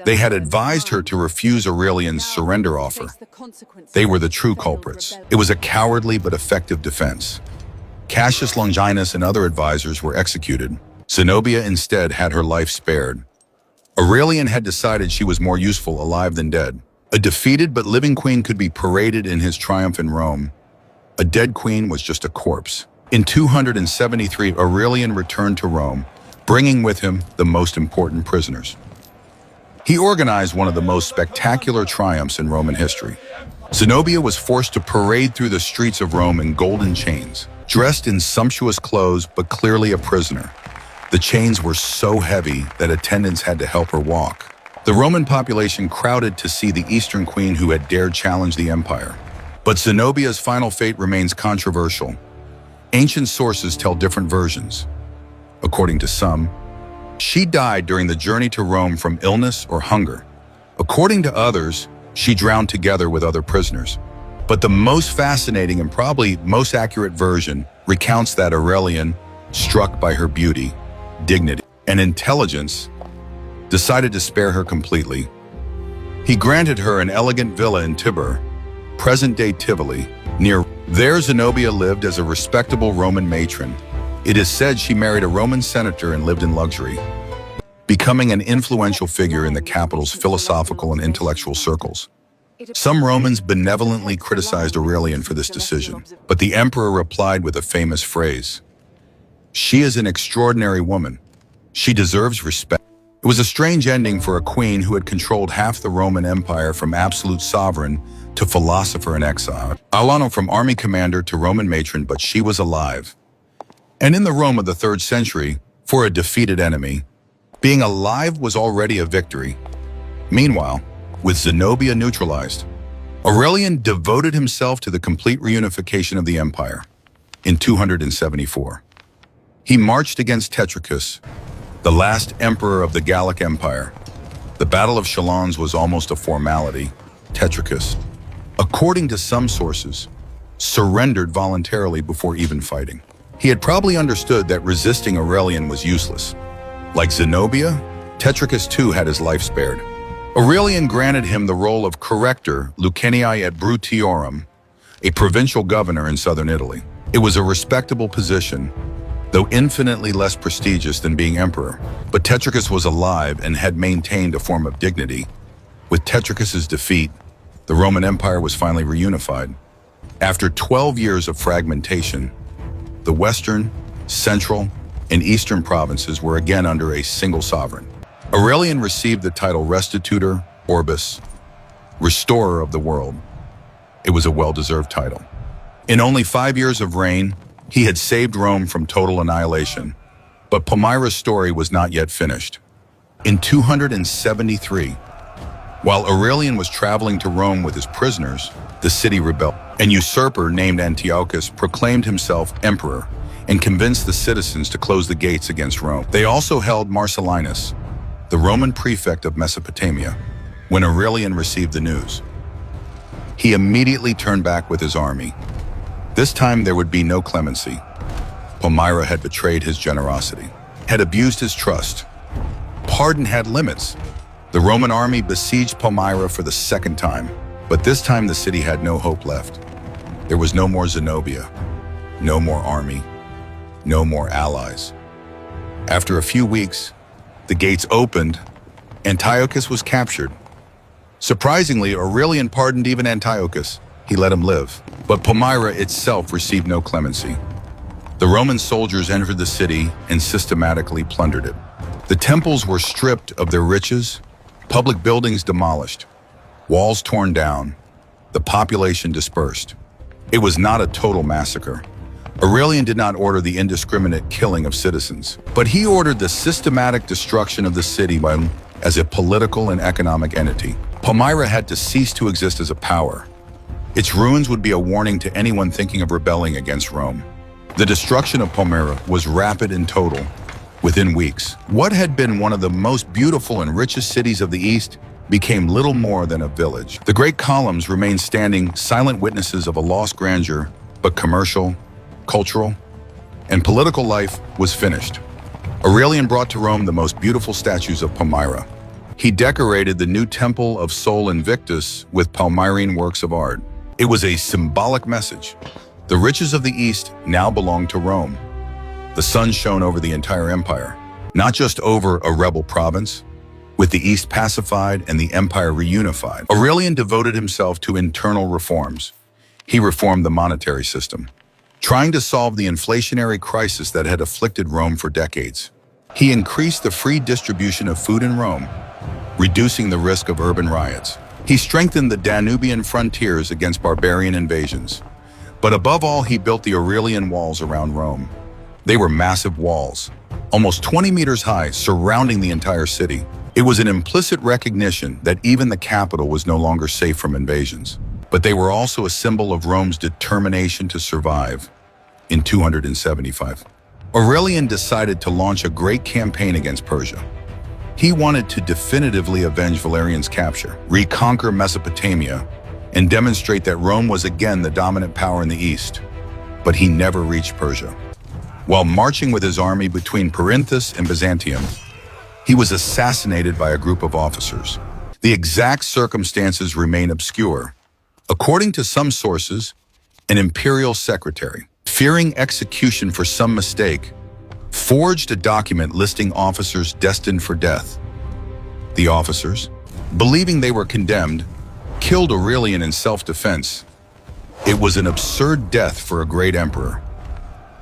They had advised her to refuse Aurelian's surrender offer. They were the true culprits. It was a cowardly but effective defense. Cassius Longinus and other advisors were executed. Zenobia instead had her life spared. Aurelian had decided she was more useful alive than dead. A defeated but living queen could be paraded in his triumph in Rome. A dead queen was just a corpse. In 273, Aurelian returned to Rome, bringing with him the most important prisoners. He organized one of the most spectacular triumphs in Roman history. Zenobia was forced to parade through the streets of Rome in golden chains, dressed in sumptuous clothes but clearly a prisoner. The chains were so heavy that attendants had to help her walk. The Roman population crowded to see the Eastern queen who had dared challenge the empire. But Zenobia's final fate remains controversial. Ancient sources tell different versions. According to some, she died during the journey to Rome from illness or hunger. According to others, she drowned together with other prisoners. But the most fascinating and probably most accurate version recounts that Aurelian, struck by her beauty, dignity, and intelligence, decided to spare her completely. He granted her an elegant villa in Tibur, present-day Tivoli, near. There Zenobia lived as a respectable Roman matron. It is said she married a Roman senator and lived in luxury, becoming an influential figure in the capital's philosophical and intellectual circles. Some Romans benevolently criticized Aurelian for this decision, but the emperor replied with a famous phrase, "She is an extraordinary woman. She deserves respect." It was a strange ending for a queen who had controlled half the Roman Empire from absolute sovereign to philosopher in exile. Alano from army commander to Roman matron, but she was alive. And in the Rome of the 3rd century, for a defeated enemy, being alive was already a victory. Meanwhile, with Zenobia neutralized, Aurelian devoted himself to the complete reunification of the empire in 274. He marched against Tetricus, the last emperor of the Gallic Empire. The Battle of Chalons was almost a formality. Tetricus, according to some sources, surrendered voluntarily before even fighting. He had probably understood that resisting Aurelian was useless. Like Zenobia, Tetricus too had his life spared. Aurelian granted him the role of corrector Lucanii et Brutiorum, a provincial governor in southern Italy. It was a respectable position, though infinitely less prestigious than being emperor. But Tetricus was alive and had maintained a form of dignity. With Tetricus's defeat, the Roman Empire was finally reunified. After 12 years of fragmentation, the western, central, and eastern provinces were again under a single sovereign. Aurelian received the title Restitutor Orbis, Restorer of the World. It was a well-deserved title. In only 5 years of reign, he had saved Rome from total annihilation, but Palmyra's story was not yet finished. In 273, while Aurelian was traveling to Rome with his prisoners, the city rebelled. An usurper named Antiochus proclaimed himself emperor and convinced the citizens to close the gates against Rome. They also held Marcellinus, the Roman prefect of Mesopotamia, when Aurelian received the news. He immediately turned back with his army. This time there would be no clemency. Palmyra had betrayed his generosity, had abused his trust. Pardon had limits. The Roman army besieged Palmyra for the second time, but this time the city had no hope left. There was no more Zenobia, no more army, no more allies. After a few weeks, the gates opened. Antiochus was captured. Surprisingly, Aurelian pardoned even Antiochus. He let him live. But Palmyra itself received no clemency. The Roman soldiers entered the city and systematically plundered it. The temples were stripped of their riches, public buildings demolished, walls torn down, the population dispersed. It was not a total massacre. Aurelian did not order the indiscriminate killing of citizens, but he ordered the systematic destruction of the city as a political and economic entity. Palmyra had to cease to exist as a power. Its ruins would be a warning to anyone thinking of rebelling against Rome. The destruction of Palmyra was rapid and total. Within weeks, what had been one of the most beautiful and richest cities of the East became little more than a village. The great columns remained standing, silent witnesses of a lost grandeur, but commercial, cultural, and political life was finished. Aurelian brought to Rome the most beautiful statues of Palmyra. He decorated the new temple of Sol Invictus with Palmyrene works of art. It was a symbolic message. The riches of the East now belonged to Rome. The sun shone over the entire empire, not just over a rebel province. With the East pacified and the empire reunified, Aurelian devoted himself to internal reforms. He reformed the monetary system, trying to solve the inflationary crisis that had afflicted Rome for decades. He increased the free distribution of food in Rome, reducing the risk of urban riots. He strengthened the Danubian frontiers against barbarian invasions. But above all, he built the Aurelian walls around Rome. They were massive walls, almost 20 meters high, surrounding the entire city. It was an implicit recognition that even the capital was no longer safe from invasions. But they were also a symbol of Rome's determination to survive. In 275, Aurelian decided to launch a great campaign against Persia. He wanted to definitively avenge Valerian's capture, reconquer Mesopotamia, and demonstrate that Rome was again the dominant power in the East. But he never reached Persia. While marching with his army between Perinthus and Byzantium, he was assassinated by a group of officers. The exact circumstances remain obscure. According to some sources, an imperial secretary, fearing execution for some mistake, forged a document listing officers destined for death. The officers, believing they were condemned, killed Aurelian in self-defense. It was an absurd death for a great emperor.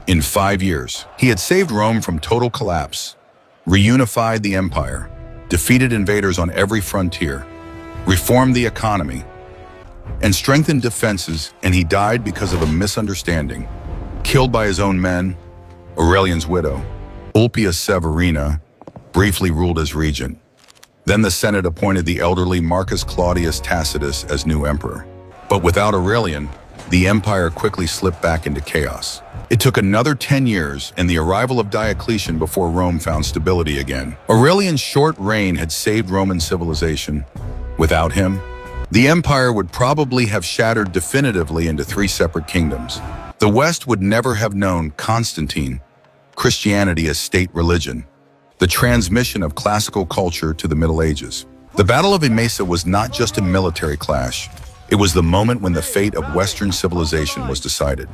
In 5 years, he had saved Rome from total collapse, reunified the empire, defeated invaders on every frontier, reformed the economy, and strengthened defenses, and he died because of a misunderstanding. Killed by his own men, Aurelian's widow, Ulpia Severina, briefly ruled as regent. Then the Senate appointed the elderly Marcus Claudius Tacitus as new emperor. But without Aurelian, the empire quickly slipped back into chaos. It took another 10 years and the arrival of Diocletian before Rome found stability again. Aurelian's short reign had saved Roman civilization. Without him, the empire would probably have shattered definitively into 3 separate kingdoms. The West would never have known Constantine, Christianity as state religion, the transmission of classical culture to the Middle Ages. The Battle of Emesa was not just a military clash. It was the moment when the fate of Western civilization was decided.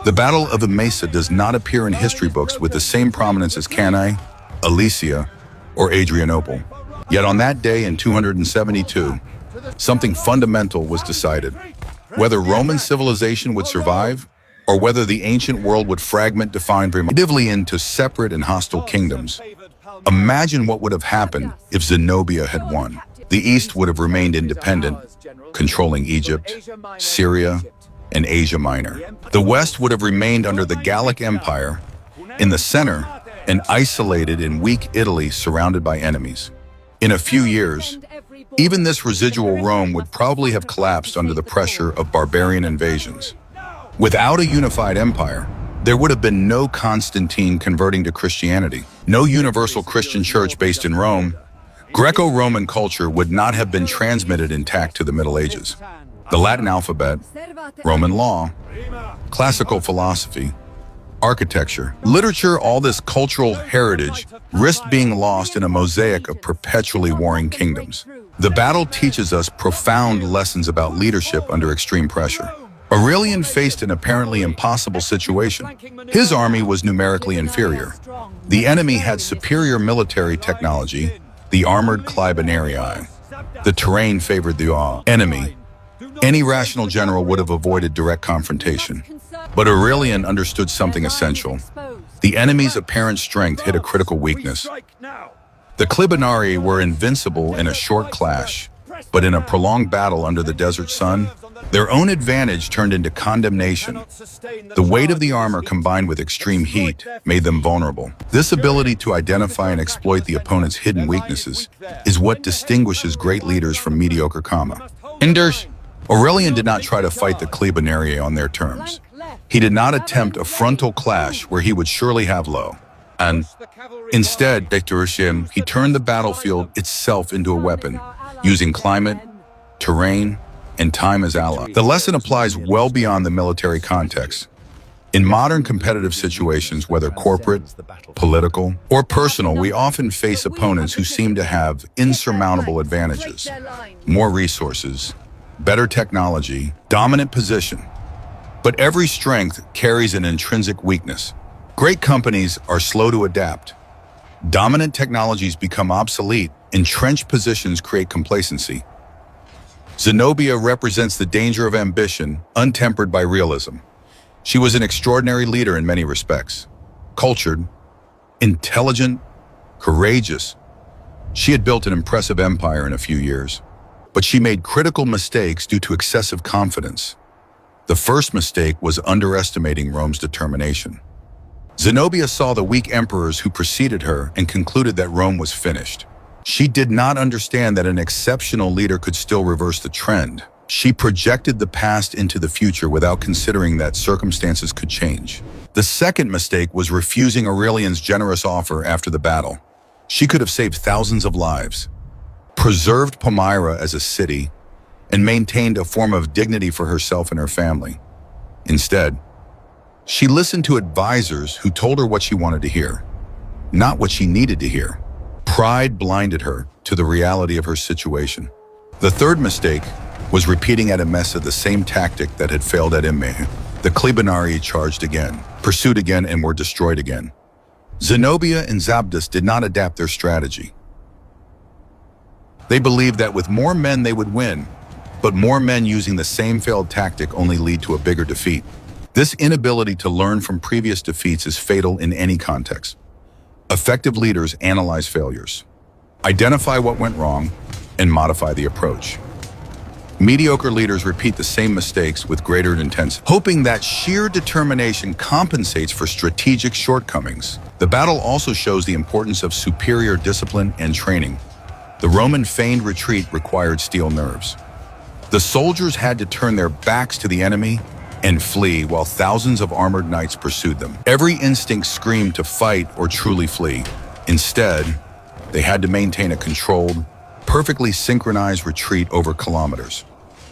The Battle of Emesa does not appear in history books with the same prominence as Cannae, Alesia, or Adrianople. Yet on that day in 272, something fundamental was decided. Whether Roman civilization would survive, or whether the ancient world would fragment definitively into separate and hostile kingdoms. Imagine what would have happened if Zenobia had won. The East would have remained independent, controlling Egypt, Syria, and Asia Minor. The West would have remained under the Gallic Empire. In the center, an isolated and weak Italy surrounded by enemies. In a few years, even this residual Rome would probably have collapsed under the pressure of barbarian invasions. Without a unified empire, there would have been no Constantine converting to Christianity, no universal Christian church based in Rome. Greco-Roman culture would not have been transmitted intact to the Middle Ages. The Latin alphabet, Roman law, classical philosophy, architecture, literature, all this cultural heritage risked being lost in a mosaic of perpetually warring kingdoms. The battle teaches us profound lessons about leadership under extreme pressure. Aurelian faced an apparently impossible situation. His army was numerically inferior. The enemy had superior military technology, the armored Clibanarii. The terrain favored the enemy. Any rational general would have avoided direct confrontation. But Aurelian understood something essential. The enemy's apparent strength hid a critical weakness. The Clibanarii were invincible in a short clash, but in a prolonged battle under the desert sun, their own advantage turned into condemnation. The weight of the armor combined with extreme heat made them vulnerable. This ability to identify and exploit the opponent's hidden weaknesses is what distinguishes great leaders from mediocre comma. Aurelian did not try to fight the Clibanarii on their terms. He did not attempt a frontal clash where he would surely have low. And instead, he turned the battlefield itself into a weapon, using climate, terrain, and time as allies. The lesson applies well beyond the military context. In modern competitive situations, whether corporate, political, or personal, we often face opponents who seem to have insurmountable advantages, more resources, better technology, dominant position. But every strength carries an intrinsic weakness. Great companies are slow to adapt. Dominant technologies become obsolete. Entrenched positions create complacency. Zenobia represents the danger of ambition, untempered by realism. She was an extraordinary leader in many respects. Cultured, intelligent, courageous. She had built an impressive empire in a few years. But she made critical mistakes due to excessive confidence. The first mistake was underestimating Rome's determination. Zenobia saw the weak emperors who preceded her and concluded that Rome was finished. She did not understand that an exceptional leader could still reverse the trend. She projected the past into the future without considering that circumstances could change. The second mistake was refusing Aurelian's generous offer after the battle. She could have saved thousands of lives, preserved Palmyra as a city, and maintained a form of dignity for herself and her family. Instead, she listened to advisors who told her what she wanted to hear, not what she needed to hear. Pride blinded her to the reality of her situation. The third mistake was repeating at Emesa the same tactic that had failed at Emesa. The Clibanarii charged again, pursued again, and were destroyed again. Zenobia and Zabdas did not adapt their strategy. They believed that with more men they would win, but more men using the same failed tactic only lead to a bigger defeat. This inability to learn from previous defeats is fatal in any context. Effective leaders analyze failures, identify what went wrong, and modify the approach. Mediocre leaders repeat the same mistakes with greater intensity, hoping that sheer determination compensates for strategic shortcomings. The battle also shows the importance of superior discipline and training. The Roman feigned retreat required steel nerves. The soldiers had to turn their backs to the enemy and flee while thousands of armored knights pursued them. Every instinct screamed to fight or truly flee. Instead, they had to maintain a controlled, perfectly synchronized retreat over kilometers.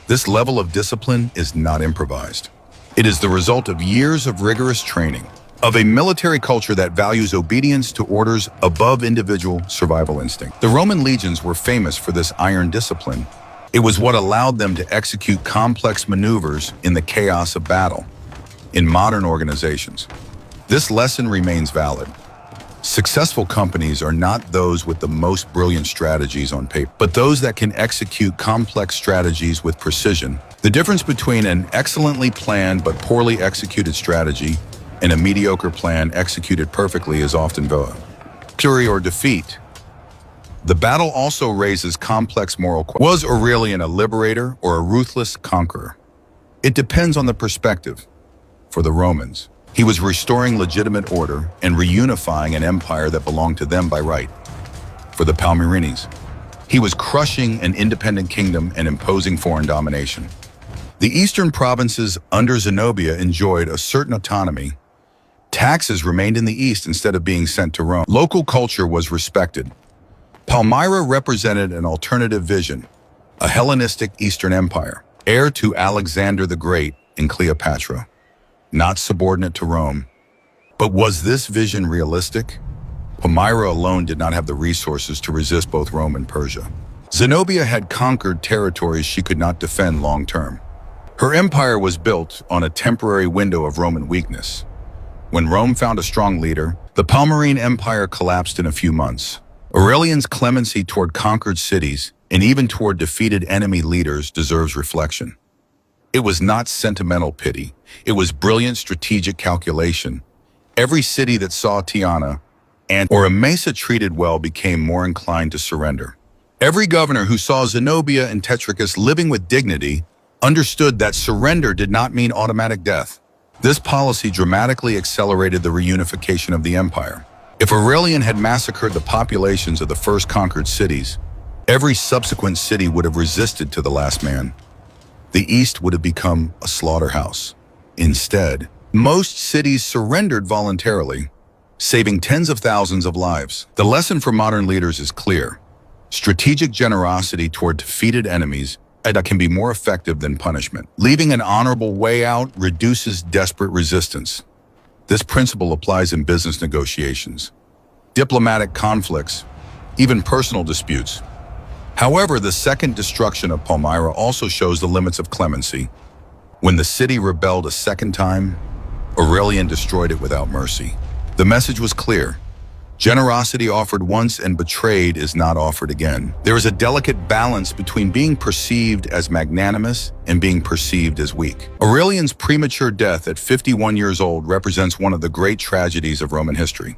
This level of discipline is not improvised. It is the result of years of rigorous training, of a military culture that values obedience to orders above individual survival instinct. The Roman legions were famous for this iron discipline. It was what allowed them to execute complex maneuvers in the chaos of battle. In modern organizations, this lesson remains valid. Successful companies are not those with the most brilliant strategies on paper, but those that can execute complex strategies with precision. The difference between an excellently planned but poorly executed strategy and a mediocre plan executed perfectly is often victory or defeat. The battle also raises complex moral questions. Was Aurelian a liberator or a ruthless conqueror? It depends on the perspective. For the Romans, he was restoring legitimate order and reunifying an empire that belonged to them by right. For the Palmyrines, he was crushing an independent kingdom and imposing foreign domination. The eastern provinces under Zenobia enjoyed a certain autonomy. Taxes remained in the east instead of being sent to Rome. Local culture was respected. Palmyra represented an alternative vision, a Hellenistic Eastern Empire, heir to Alexander the Great and Cleopatra, not subordinate to Rome. But was this vision realistic? Palmyra alone did not have the resources to resist both Rome and Persia. Zenobia had conquered territories she could not defend long-term. Her empire was built on a temporary window of Roman weakness. When Rome found a strong leader, the Palmyrene Empire collapsed in a few months. Aurelian's clemency toward conquered cities and even toward defeated enemy leaders deserves reflection. It was not sentimental pity. It was brilliant strategic calculation. Every city that saw Tiana or Emesa treated well became more inclined to surrender. Every governor who saw Zenobia and Tetricus living with dignity understood that surrender did not mean automatic death. This policy dramatically accelerated the reunification of the empire. If Aurelian had massacred the populations of the first conquered cities, every subsequent city would have resisted to the last man. The East would have become a slaughterhouse. Instead, most cities surrendered voluntarily, saving tens of thousands of lives. The lesson for modern leaders is clear. Strategic generosity toward defeated enemies that can be more effective than punishment. Leaving an honorable way out reduces desperate resistance. This principle applies in business negotiations, diplomatic conflicts, even personal disputes. However, the second destruction of Palmyra also shows the limits of clemency. When the city rebelled a second time, Aurelian destroyed it without mercy. The message was clear. Generosity offered once and betrayed is not offered again. There is a delicate balance between being perceived as magnanimous and being perceived as weak. Aurelian's premature death at 51 years old represents one of the great tragedies of Roman history.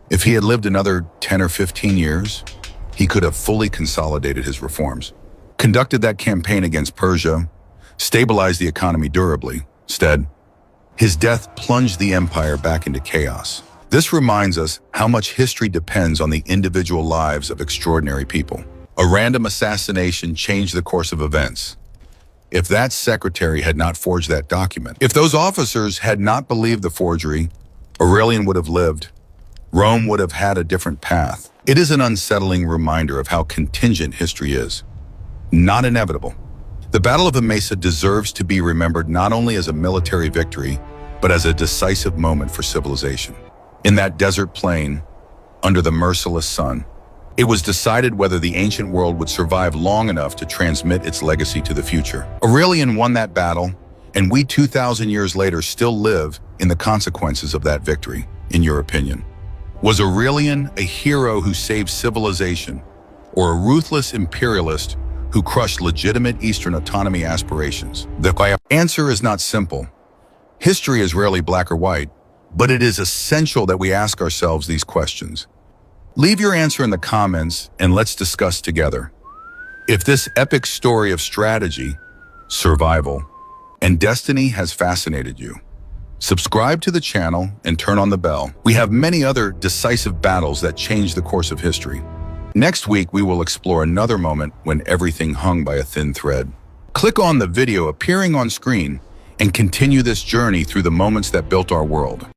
If he had lived another 10 or 15 years, he could have fully consolidated his reforms, conducted that campaign against Persia, stabilized the economy durably. Instead, his death plunged the empire back into chaos. This reminds us how much history depends on the individual lives of extraordinary people. A random assassination changed the course of events. If that secretary had not forged that document, if those officers had not believed the forgery, Aurelian would have lived. Rome would have had a different path. It is an unsettling reminder of how contingent history is, not inevitable. The Battle of Emesa deserves to be remembered not only as a military victory, but as a decisive moment for civilization. In that desert plain, under the merciless sun, it was decided whether the ancient world would survive long enough to transmit its legacy to the future. Aurelian won that battle, and we 2,000 years later still live in the consequences of that victory, in your opinion. Was Aurelian a hero who saved civilization, or a ruthless imperialist who crushed legitimate Eastern autonomy aspirations? The answer is not simple. History is rarely black or white, but it is essential that we ask ourselves these questions. Leave your answer in the comments and let's discuss together. If this epic story of strategy, survival, and destiny has fascinated you, subscribe to the channel and turn on the bell. We have many other decisive battles that changed the course of history. Next week, we will explore another moment when everything hung by a thin thread. Click on the video appearing on screen and continue this journey through the moments that built our world.